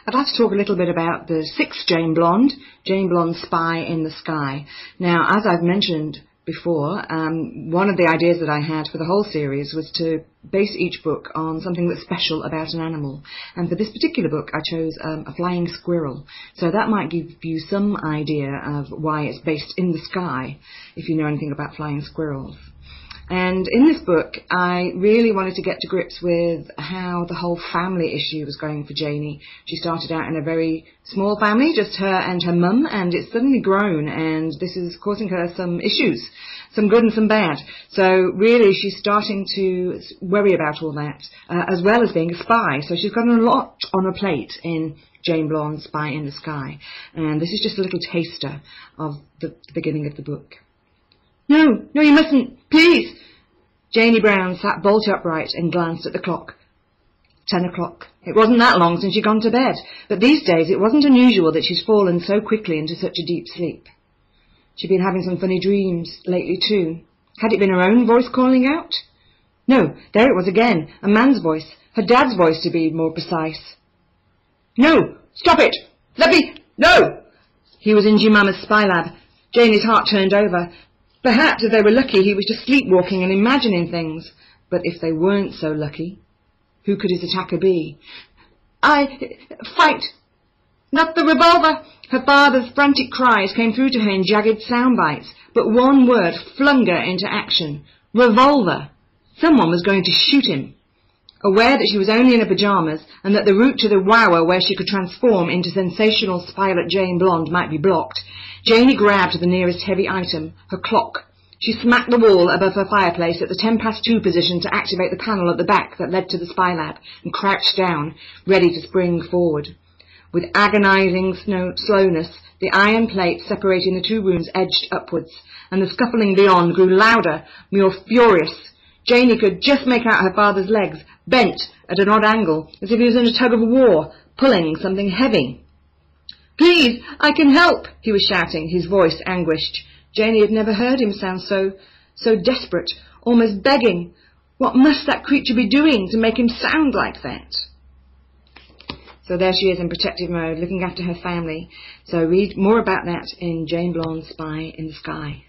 I'd like to talk a little bit about the sixth Jane Blonde Spy in the Sky. Now, as I've mentioned before, one of the ideas that I had for the whole series was to base each book on something that's special about an animal. And for this particular book, I chose a flying squirrel. So that might give you some idea of why it's based in the sky, if you know anything about flying squirrels. And in this book, I really wanted to get to grips with how the whole family issue was going for Janie. She started out in a very small family, just her and her mum, and it's suddenly grown, and this is causing her some issues, some good and some bad. So really, she's starting to worry about all that, as well as being a spy. So she's got a lot on her plate in Jane Blonde Spy in the Sky. And this is just a little taster of the beginning of the book. No, you mustn't, please. Janie Brown sat bolt upright and glanced at the clock. 10 o'clock. It wasn't that long since she'd gone to bed, but these days it wasn't unusual that she's fallen so quickly into such a deep sleep. She'd been having some funny dreams lately too. Had it been her own voice calling out? No, there it was again, a man's voice, her dad's voice to be more precise. No, stop it! Let me, no! He was in Jemima's spy lab. Janie's heart turned over. Perhaps, if they were lucky, he was just sleepwalking and imagining things. But if they weren't so lucky, who could his attacker be? Fight! Not the revolver! Her father's frantic cries came through to her in jagged sound bites, but one word flung her into action. Revolver! Someone was going to shoot him. Aware that she was only in her pyjamas, and that the route to the Wower where she could transform into sensational Spylet Jane Blonde might be blocked, Janie grabbed the nearest heavy item, her clock. She smacked the wall above her fireplace at the 2:10 position to activate the panel at the back that led to the spy lab, and crouched down, ready to spring forward. With agonizing slowness, the iron plate separating the two rooms edged upwards, and the scuffling beyond grew louder, more furious. Janie could just make out her father's legs, bent at an odd angle, as if he was in a tug of war, pulling something heavy. Please, I can help, he was shouting, his voice anguished. Janie had never heard him sound so desperate, almost begging. What must that creature be doing to make him sound like that? So there she is in protective mode, looking after her family. So read more about that in Jane Blonde Spy in the Sky.